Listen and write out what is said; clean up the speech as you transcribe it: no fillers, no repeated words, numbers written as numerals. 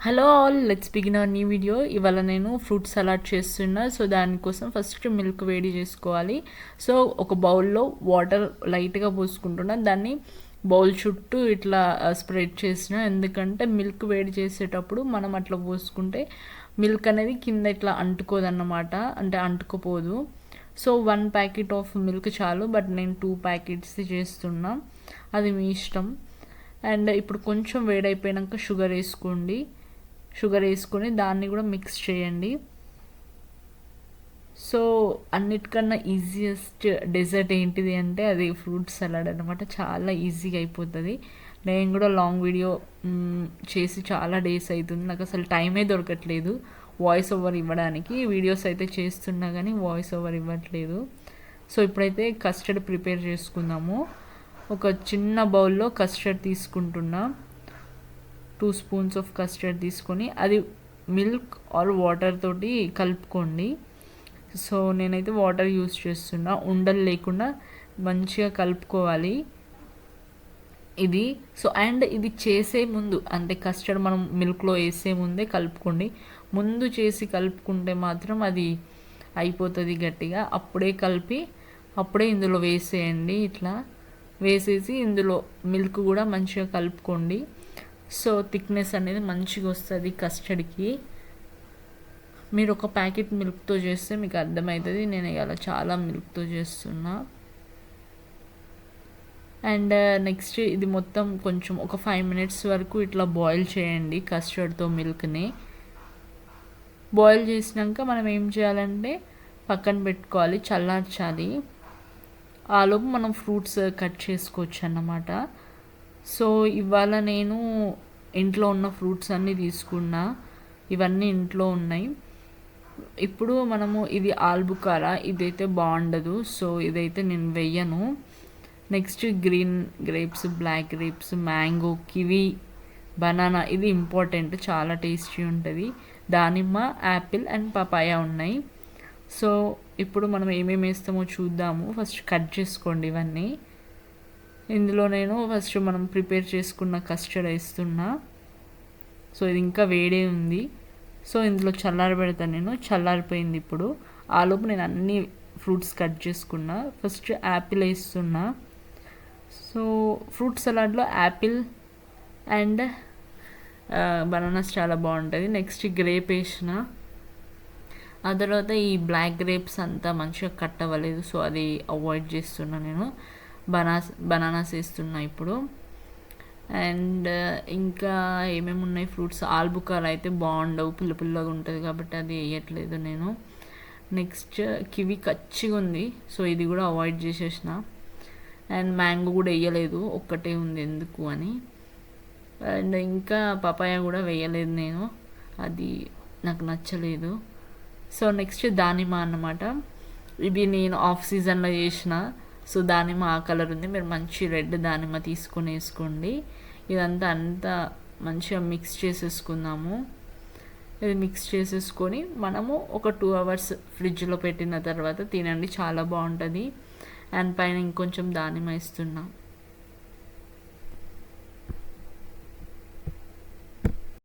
Hello all, let's begin our new video. ఇవాళ నేను fruit salad చేస్తున్నా. సో దానికోసం ఫస్ట్ మిల్క్ వేడి చేసుకోవాలి. సో ఒక బౌల్లో వాటర్ లైట్గా పోసుకుంటున్నా. దాన్ని బౌల్ చుట్టూ ఇట్లా స్ప్రెడ్ చేసిన, ఎందుకంటే మిల్క్ వేడి చేసేటప్పుడు మనం అట్లా పోసుకుంటే మిల్క్ అనేది కింద ఇట్లా అంటుకోదన్నమాట, అంటే అంటుకుపోదు. సో 1 ప్యాకెట్ ఆఫ్ మిల్క్ చాలు, బట్ నేను 2 ప్యాకెట్స్ చేస్తున్నా, అది మీ ఇష్టం. అండ్ ఇప్పుడు కొంచెం వేడైపోయాక షుగర్ వేసుకోండి. షుగర్ వేసుకొని దాన్ని కూడా మిక్స్ చేయండి. సో అన్నిటికన్నా ఈజియెస్ట్ డెజర్ట్ ఏంటిది అంటే అది ఫ్రూట్ సలాడ్ అనమాట. చాలా ఈజీగా అయిపోతుంది. నేను కూడా లాంగ్ వీడియో చేసి చాలా డేస్ అవుతుంది, నాకు అసలు టైమే దొరకట్లేదు వాయిస్ ఓవర్ ఇవ్వడానికి. వీడియోస్ అయితే చేస్తున్నా కానీ వాయిస్ ఓవర్ ఇవ్వట్లేదు. సో ఇప్పుడైతే కస్టర్డ్ ప్రిపేర్ చేసుకుందాము. ఒక చిన్న బౌల్లో కస్టర్డ్ తీసుకుంటున్నా. 2 స్పూన్స్ ఆఫ్ కస్టర్డ్ తీసుకొని అది మిల్క్ ఆర్ వాటర్ తోటి కలుపుకోండి. సో నేనైతే వాటర్ యూస్ చేస్తున్నా. ఉండలు లేకుండా మంచిగా కలుపుకోవాలి ఇది. సో అండ్ ఇది చేసే ముందు, అంటే కస్టర్డ్ మనం మిల్క్లో వేసే ముందే కలుపుకోండి. ముందు చేసి కలుపుకుంటే మాత్రం అది అయిపోతుంది గట్టిగా. అప్పుడే కలిపి అప్పుడే ఇందులో వేసేయండి. ఇట్లా వేసేసి ఇందులో మిల్క్ కూడా మంచిగా కలుపుకోండి. సో థిక్నెస్ అనేది మంచిగా వస్తుంది కస్టర్డ్కి. మీరు ఒక ప్యాకెట్ మిల్క్తో చేస్తే మీకు అర్థమవుతుంది. నేను ఇలా చాలా మిల్క్తో చేస్తున్నా. అండ్ నెక్స్ట్ ఇది మొత్తం కొంచెం ఒక 5 మినిట్స్ వరకు ఇట్లా బాయిల్ చేయండి కస్టర్డ్తో మిల్క్ని. బాయిల్ చేసినాక మనం ఏం చేయాలంటే పక్కన పెట్టుకోవాలి, చల్లార్చాలి. ఆలోపు మనం ఫ్రూట్స్ కట్ చేసుకోవచ్చు అన్నమాట. సో ఇవాళ నేను ఇంట్లో ఉన్న ఫ్రూట్స్ అన్నీ తీసుకున్నా. ఇవన్నీ ఇంట్లో ఉన్నాయి. ఇప్పుడు మనము ఇది ఆల్బుకారా, ఇదైతే బాగుండదు, సో ఇదైతే నేను వెయ్యను. Next green grapes, black grapes, mango, kiwi, banana, ఇది ఇంపార్టెంట్, చాలా టేస్టీ ఉంటుంది. దానిమ్మ, యాపిల్ అండ్ పపాయ ఉన్నాయి. సో ఇప్పుడు మనం ఏమేమి వేస్తామో చూద్దాము. ఫస్ట్ కట్ చేసుకోండి ఇవన్నీ. ఇందులో నేను ఫస్ట్ మనం ప్రిపేర్ చేసుకున్న కస్టర్డ్ వేస్తున్నా. సో ఇది ఇంకా వేడే ఉంది. సో ఇందులో చల్లారబెడతాను నేను. చల్లారిపోయింది ఇప్పుడు. ఆలోపు నేను అన్ని ఫ్రూట్స్ కట్ చేసుకున్నా. ఫస్ట్ యాపిల్ వేస్తున్నా. సో ఫ్రూట్ సలాడ్లో యాపిల్ అండ్ బనానాస్ చాలా బాగుంటుంది. నెక్స్ట్ గ్రేప్ వేసిన. ఆ తర్వాత ఈ బ్లాక్ గ్రేప్స్ అంతా మంచిగా కట్ అవ్వలేదు, సో అది అవాయిడ్ చేస్తున్నా నేను. బనానాస్ వేస్తున్నా ఇప్పుడు. అండ్ ఇంకా ఏమేమి ఉన్నాయి ఫ్రూట్స్, ఆల్బుకారా అయితే బాగుండవు, పుల్లగా ఉంటుంది కాబట్టి అది వేయట్లేదు నేను. నెక్స్ట్ కివి కచ్చిగా ఉంది, సో ఇది కూడా అవాయిడ్ చేసేసిన. అండ్ మ్యాంగో కూడా వేయలేదు, ఒక్కటే ఉంది ఎందుకు అని. అండ్ ఇంకా పపాయ కూడా వేయలేదు నేను, అది నాకు నచ్చలేదు. సో నెక్స్ట్ దానిమ్మ అన్నమాట. ఇది నేను ఆఫ్ సీజన్లో చేసిన. సో దానిమ్మ ఆ కలర్ ఉంది, మీరు మంచి రెడ్ దానిమ్మ తీసుకొని వేసుకోండి. ఇదంతా మంచిగా మిక్స్ చేసేసుకుందాము. ఇది మిక్స్ చేసేసుకొని మనము ఒక 2 అవర్స్ ఫ్రిడ్జ్లో పెట్టిన తర్వాత తినండి, చాలా బాగుంటుంది. అండ్ పైన ఇంకొంచెం దానిమ్మ వేస్తున్నా.